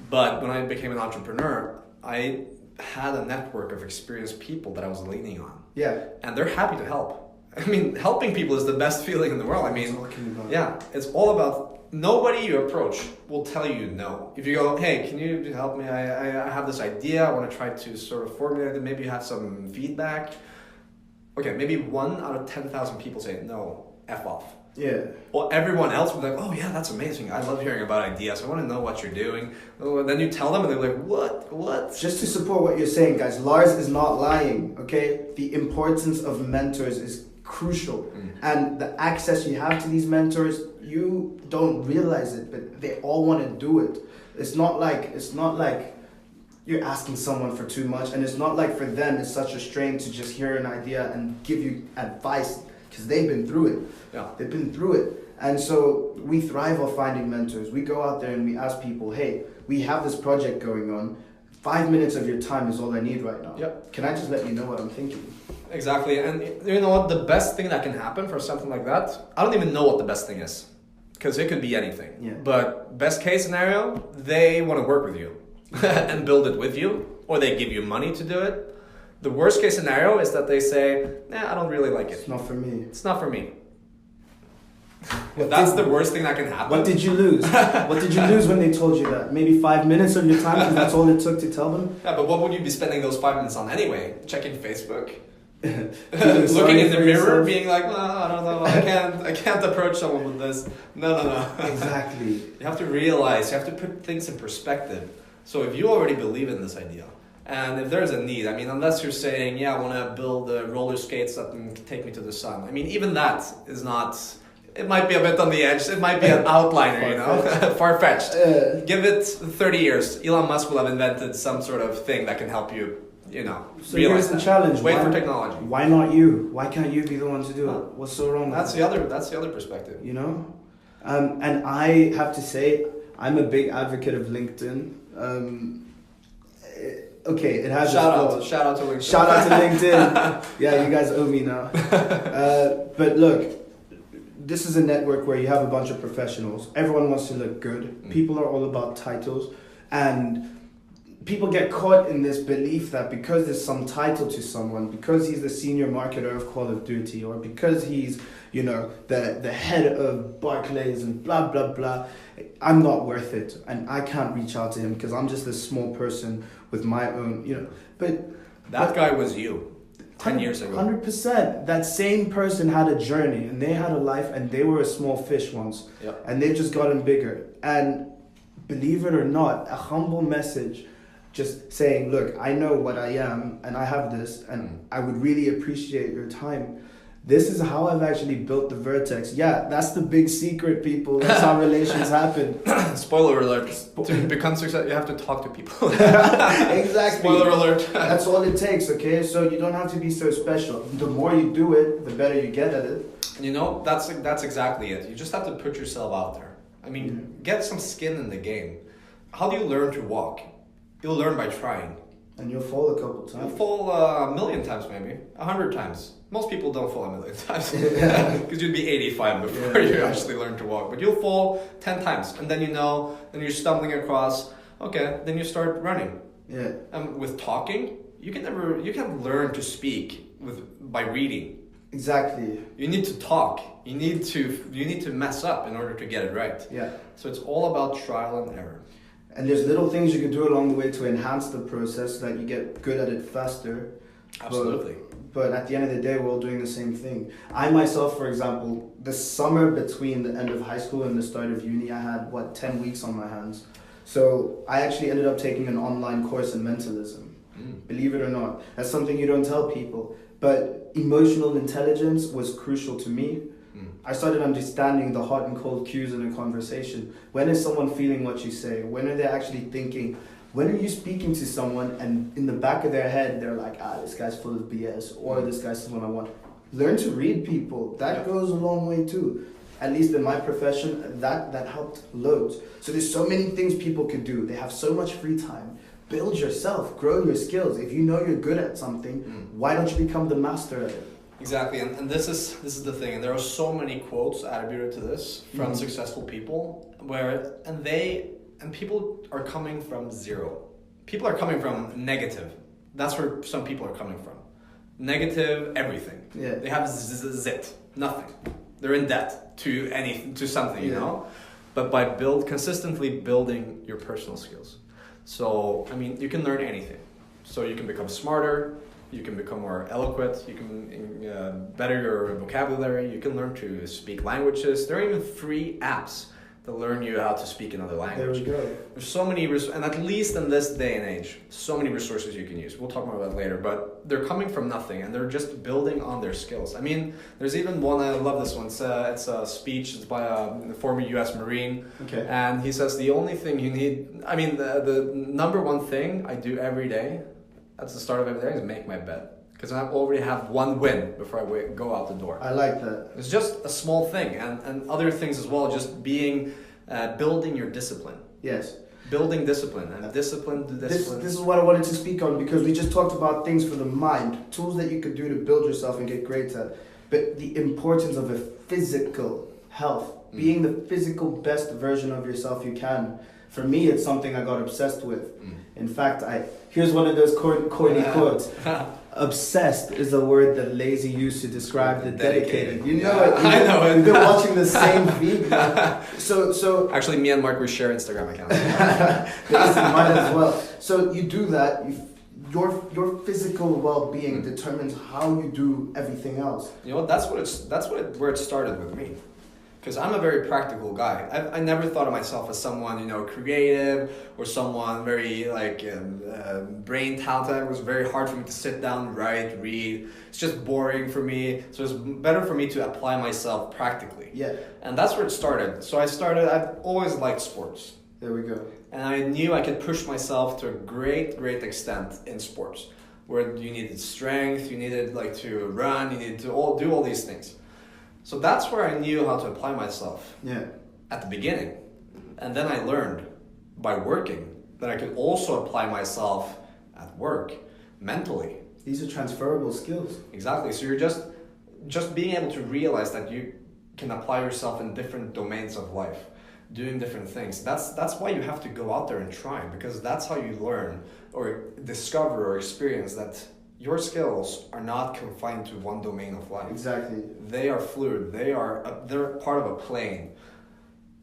But when I became an entrepreneur, I had a network of experienced people that I was leaning on. Yeah. And they're happy to help. I mean, helping people is the best feeling in the world. I mean, it's all about... Nobody you approach will tell you no. If you go, hey, can you help me? I have this idea. I want to try to sort of formulate it. Maybe you have some feedback. Okay, maybe 1 out of 10,000 people say no, F off. Yeah. Well, everyone else will be like, oh yeah, that's amazing. I love hearing about ideas. I want to know what you're doing. And then you tell them and they're like, what? Just to support what you're saying, guys, Lars is not lying, okay? The importance of mentors is crucial. And the access you have to these mentors, you don't realize it, but they all want to do it. It's not like you're asking someone for too much, and it's not like for them it's such a strain to just hear an idea and give you advice, because they've been through it. Yeah. They've been through it. And so we thrive on finding mentors. We go out there and we ask people, hey, we have this project going on. 5 minutes of your time is all I need right now. Yep. Can I just let you know what I'm thinking? Exactly. And you know what? The best thing that can happen for something like that, I don't even know what the best thing is, because it could be anything. Yeah. But best case scenario, they want to work with you and build it with you, or they give you money to do it. The worst case scenario is that they say, nah, I don't really like it. It's not for me. It's not for me. That's the worst thing that can happen. What did you lose? What did you lose when they told you that? Maybe 5 minutes of your time, because that's all it took to tell them? Yeah, but what would you be spending those 5 minutes on anyway? Checking Facebook? Looking in the mirror, being like, well, I don't know, I can't approach someone with this. No. Exactly. You have to realize, you have to put things in perspective. So if you already believe in this idea, and if there's a need, I mean, unless you're saying, yeah, I want to build roller skates that can take me to the sun. I mean, even that is not... It might be a bit on the edge. It might be an outliner, you know, far-fetched. Give it 30 years. Elon Musk will have invented some sort of thing that can help you, you know, so realize here's the challenge. Wait for technology. Why not you? Why can't you be the one to do it? What's so wrong? That's the other perspective. You know, and I have to say, I'm a big advocate of LinkedIn. Okay, it has shout out to LinkedIn. Shout out to LinkedIn. Yeah, you guys owe me now. But look. This is a network where you have a bunch of professionals. Everyone wants to look good. People are all about titles. And people get caught in this belief that because there's some title to someone, because he's the senior marketer of Call of Duty, or because he's, you know, the head of Barclays and blah, blah, blah, I'm not worth it. And I can't reach out to him because I'm just a small person with my own, you know. But that guy was you 10 years ago. 100%. That same person had a journey and they had a life and they were a small fish once. Yep. And they've just gotten bigger. And believe it or not, a humble message just saying, look, I know what I am and I have this and I would really appreciate your time. This is how I've actually built the Vertex. Yeah, that's the big secret, people. That's how relations happen. Spoiler alert. To become successful, you have to talk to people. Exactly. Spoiler alert. That's all it takes, okay? So you don't have to be so special. The more you do it, the better you get at it. You know, that's exactly it. You just have to put yourself out there. I mean, get some skin in the game. How do you learn to walk? You'll learn by trying. And you'll fall a couple times. You'll fall a million times, maybe 100 times. Most people don't fall a million times because you'd be 85 before you actually learn to walk. But you'll fall 10 times, and then then you're stumbling across. Okay, then you start running. Yeah. And with talking, you can learn to speak by reading. Exactly. You need to talk. You need to mess up in order to get it right. Yeah. So it's all about trial and error. And there's little things you can do along the way to enhance the process so that you get good at it faster. Absolutely. But at the end of the day, we're all doing the same thing. I myself, for example, the summer between the end of high school and the start of uni, I had, 10 weeks on my hands. So I actually ended up taking an online course in mentalism. Believe it or not. That's something you don't tell people. But emotional intelligence was crucial to me. I started understanding the hot and cold cues in a conversation. When is someone feeling what you say? When are they actually thinking? When are you speaking to someone and in the back of their head, they're like, this guy's full of BS, or this guy's someone I want. Learn to read people. That goes a long way too. At least in my profession, that helped loads. So there's so many things people could do. They have so much free time. Build yourself, grow your skills. If you know you're good at something, why don't you become the master at it? Exactly, and this is the thing, and there are so many quotes attributed to this from successful people and people are coming from zero. People are coming from negative. That's where some people are coming from. Negative everything. Yeah. They have zit, nothing. They're in debt to something, you know. But by consistently building your personal skills. So, I mean, you can learn anything. So you can become smarter. You can become more eloquent, you can better your vocabulary, you can learn to speak languages. There are even free apps that learn you how to speak another language. There we go. There's so many, and at least in this day and age, so many resources you can use. We'll talk more about that later, but they're coming from nothing and they're just building on their skills. I mean, there's even one, I love this one, it's a speech, it's by a former US Marine. Okay. And he says the only thing you need, the number one thing I do every day, at the start of every day, is make my bed. Because I already have one win before I go out the door. I like that. It's just a small thing. And other things as well, just building your discipline. Yes. Building discipline and discipline. This is what I wanted to speak on because we just talked about things for the mind, tools that you could do to build yourself and get great at. But the importance of a physical health, being the physical best version of yourself you can. For me, it's something I got obsessed with. In fact, here's one of those corny quotes. Obsessed is a word that Lazy used to describe the dedicated. You know it. I know it. We've been watching the same feed. So actually, me and Mark, we share Instagram accounts. Mine as well. So you do that. Your physical well-being determines how you do everything else. You know, where it started with me. Because I'm a very practical guy. I never thought of myself as someone, creative or someone very brain talented. It was very hard for me to sit down, write, read. It's just boring for me. So it's better for me to apply myself practically. Yeah. And that's where it started. So I've always liked sports. There we go. And I knew I could push myself to a great, great extent in sports. Where you needed strength, you needed to run, you needed to do all these things. So that's where I knew how to apply myself at the beginning. And then I learned by working that I could also apply myself at work mentally. These are transferable skills. Exactly. So you're just being able to realize that you can apply yourself in different domains of life, doing different things. That's why you have to go out there and try, because that's how you learn or discover or experience that your skills are not confined to one domain of life. Exactly. They are fluid. They're part of a plane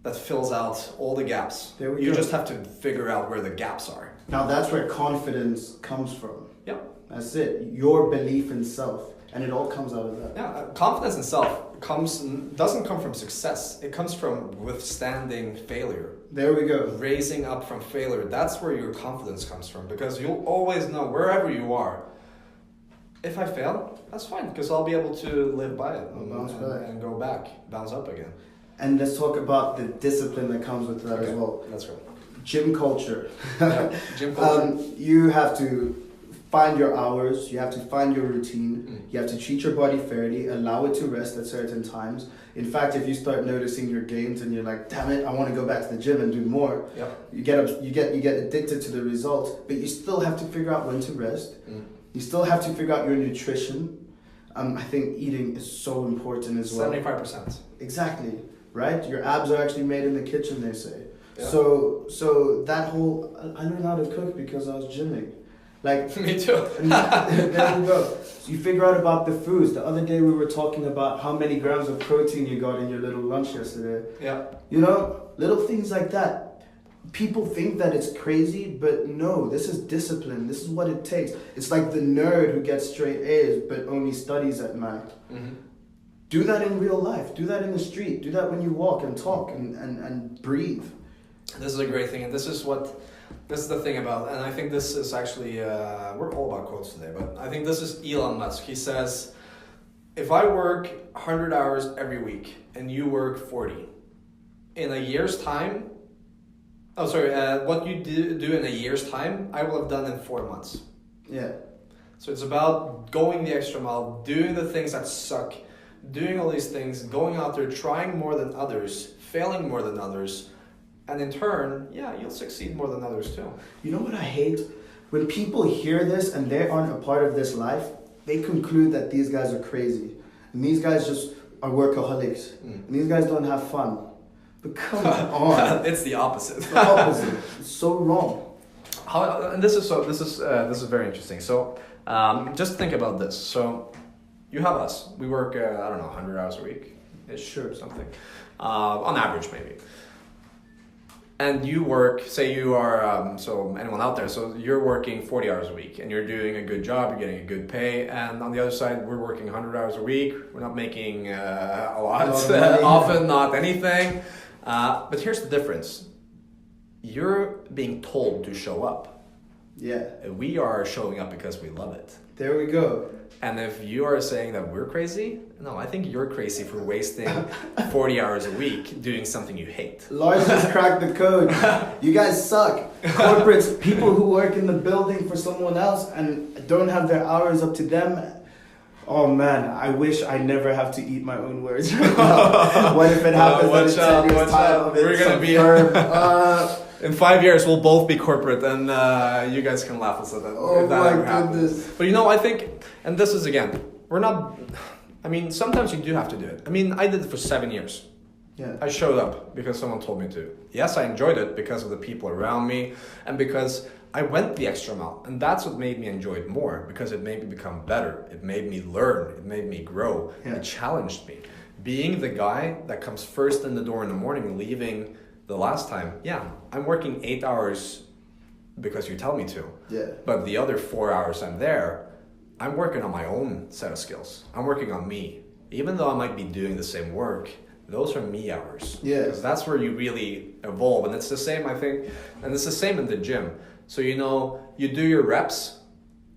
that fills out all the gaps. You just have to figure out where the gaps are. Now that's where confidence comes from. Yeah. That's it. Your belief in self. And it all comes out of that. Yeah, confidence in self doesn't come from success. It comes from withstanding failure. There we go. Raising up from failure. That's where your confidence comes from, because you'll always know, wherever you are, if I fail, that's fine, because I'll be able to live by it and go back, bounce up again. And let's talk about the discipline that comes with that as well. Let's go. Gym culture. Yeah, gym culture. You have to find your hours, you have to find your routine, you have to treat your body fairly, allow it to rest at certain times. In fact, if you start noticing your gains and you're like, damn it, I want to go back to the gym and do more, you get addicted to the results, but you still have to figure out when to rest. You still have to figure out your nutrition. I think eating is so important as well. 75%. Exactly, right? Your abs are actually made in the kitchen, they say. Yeah. So that whole, I learned how to cook because I was gymming. Like, me too. There we go. So you figure out about the foods. The other day we were talking about how many grams of protein you got in your little lunch yesterday. Yeah. You know, little things like that. People think that it's crazy, but no, this is discipline. This is what it takes. It's like the nerd who gets straight A's but only studies at night. Do that in real life. Do that in the street. Do that when you walk and talk and breathe. This is a great thing, and this is the thing about, and I think this is actually, we're all about quotes today, but I think this is Elon Musk. He says, if I work 100 hours every week and you work 40, in a year's time, what you do in a year's time, I will have done in 4 months. Yeah. So it's about going the extra mile, doing the things that suck, doing all these things, going out there, trying more than others, failing more than others, and in turn, you'll succeed more than others too. You know what I hate? When people hear this and they aren't a part of this life, they conclude that these guys are crazy. And these guys just are workaholics. And these guys don't have fun. But come on. It's the opposite. It's the opposite. It's so wrong. And this is very interesting. So just think about this. So you have us. We work 100 hours a week ish or something. On average, maybe. And you work, say you are, so anyone out there, so you're working 40 hours a week and you're doing a good job, you're getting a good pay, and on the other side, we're working 100 hours a week, we're not making a lot, often not anything, but here's the difference. You're being told to show up. Yeah. We are showing up because we love it. There we go. And if you are saying that we're crazy, no, I think you're crazy for wasting 40 hours a week doing something you hate. Lars just cracked the code. You guys suck. Corporates, people who work in the building for someone else and don't have their hours up to them. Oh man, I wish I never have to eat my own words right now. What if it happens in 10 years' time? We're going to be... in 5 years, we'll both be corporate, and you guys can laugh us at that. Oh that my ever happens. goodness. But I think, and this is again, we're not, sometimes you do have to do it. I did it for 7 years. Yeah. I showed up because someone told me to. Yes, I enjoyed it because of the people around me, and because I went the extra mile. And that's what made me enjoy it more, because it made me become better. It made me learn. It made me grow. Yeah. It challenged me. Being the guy that comes first in the door in the morning, leaving the last time, I'm working 8 hours because you tell me to. Yeah. But the other 4 hours I'm there, I'm working on my own set of skills. I'm working on me. Even though I might be doing the same work, those are me hours. Yeah. Because that's where you really evolve. And it's the same, I think, and it's the same in the gym. So, you do your reps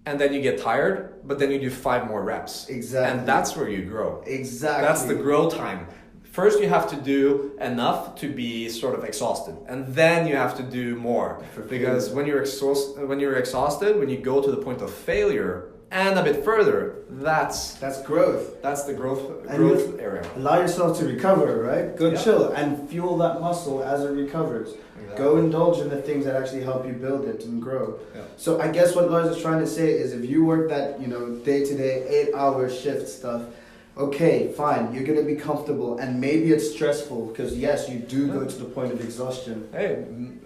and then you get tired, but then you do 5 more reps. Exactly. And that's where you grow. Exactly. That's the grow time. First, you have to do enough to be sort of exhausted, and then you have to do more. Because when you're exhausted, when you go to the point of failure and a bit further, that's growth. That's the growth area. Allow yourself to recover, right? Go chill and fuel that muscle as it recovers. Exactly. Go indulge in the things that actually help you build it and grow. Yeah. So I guess what Lars is trying to say is, if you work that day-to-day 8-hour shift stuff, Okay, fine, you're going to be comfortable, and maybe it's stressful because, yes, you do go to the point of exhaustion. Hey,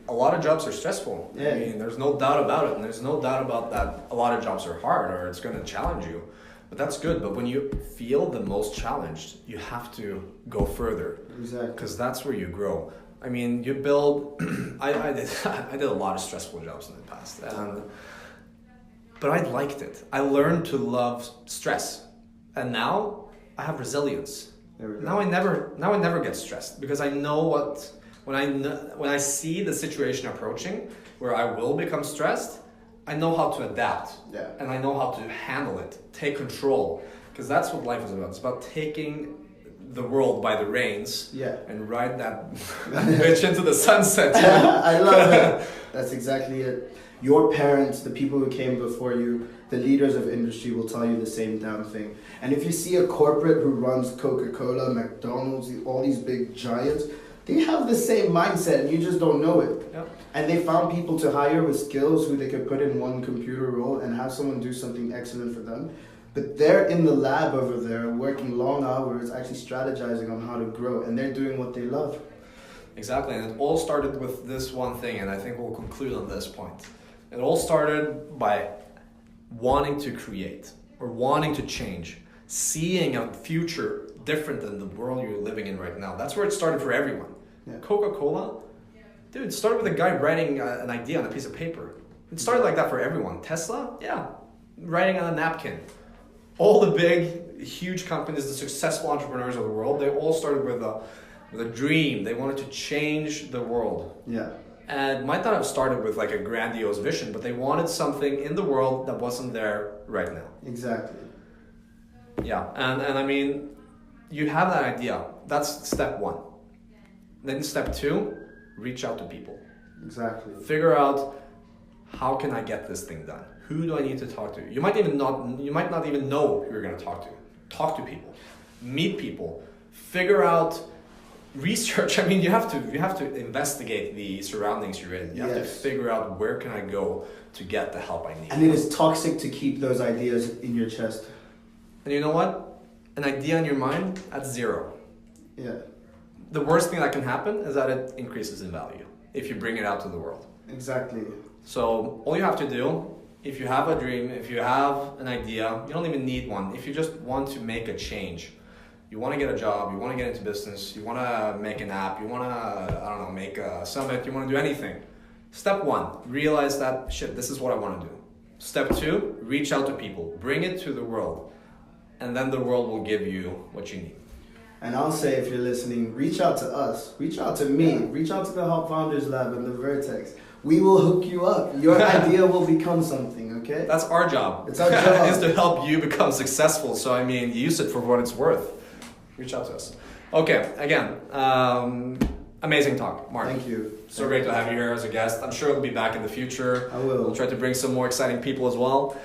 a lot of jobs are stressful. Yeah. I mean, there's no doubt about it, and there's no doubt about that a lot of jobs are hard or it's going to challenge you. But that's good. But when you feel the most challenged, you have to go further. Exactly. Because that's where you grow. I mean, you build... I did a lot of stressful jobs in the past. But I liked it. I learned to love stress. And now I have resilience. Now I never get stressed because I know when I see the situation approaching where I will become stressed, I know how to adapt. Yeah. And I know how to handle it, take control, because that's what life is about. It's about taking the world by the reins and ride that bitch into the sunset. You know? I love it. That's exactly it. Your parents, the people who came before you, the leaders of industry will tell you the same damn thing. And if you see a corporate who runs Coca-Cola, McDonald's, all these big giants, they have the same mindset and you just don't know it. Yep. And they found people to hire with skills who they could put in one computer role and have someone do something excellent for them. But they're in the lab over there working long hours, actually strategizing on how to grow, and they're doing what they love. Exactly, and it all started with this one thing, and I think we'll conclude on this point. It all started by wanting to create or wanting to change, seeing a future different than the world you're living in right now. That's where it started for everyone. Yeah. Coca-Cola, dude, it started with a guy writing an idea on a piece of paper. It started like that for everyone. Tesla, writing on a napkin. All the big, huge companies, the successful entrepreneurs of the world, they all started with a dream. They wanted to change the world. Yeah. And it might not have started with like a grandiose vision, but they wanted something in the world that wasn't there right now. Exactly. Yeah, and I mean, you have that idea. That's step one. Then step two, reach out to people. Exactly. Figure out, how can I get this thing done? Who do I need to talk to? You might not even know who you're going to talk to. Talk to people. Meet people. Figure out, research. I mean, you have to investigate the surroundings you're in. You have to figure out, where can I go to get the help I need. And it is toxic to keep those ideas in your chest. And you know what? An idea in your mind, that's zero. Yeah. The worst thing that can happen is that it increases in value if you bring it out to the world. Exactly. So all you have to do, if you have a dream, if you have an idea, you don't even need one. If you just want to make a change, you want to get a job, you want to get into business, you want to make an app, you want to, make a summit, you want to do anything. Step one, realize that, this is what I want to do. Step two, reach out to people, bring it to the world, and then the world will give you what you need. And I'll say, if you're listening, reach out to us, reach out to me, reach out to the Help Founders Lab and the Vertex. We will hook you up. Your idea will become something, okay? That's our job. It's our job. Is to help you become successful. So, I mean, use it for what it's worth. Reach out to us. Okay, again, amazing talk, Mark. Thank you. So great to have you here as a guest. I'm sure you'll be back in the future. I will. We'll try to bring some more exciting people as well.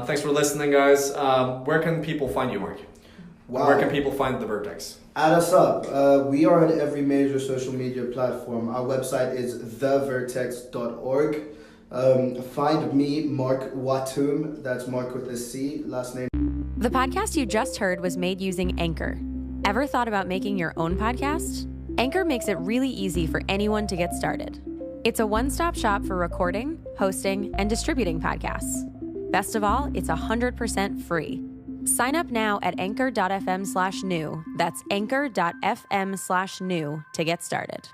Thanks for listening, guys. Where can people find you, Mark? Wow. Where can people find the Vertex? Add us up. We are on every major social media platform. Our website is thevertex.org. Find me, Marc Watum. That's Mark with a C, last name. The podcast you just heard was made using Anchor. Ever thought about making your own podcast? Anchor makes it really easy for anyone to get started. It's a one-stop shop for recording, hosting, and distributing podcasts. Best of all, it's 100% free. Sign up now at anchor.fm/new. That's anchor.fm/new to get started.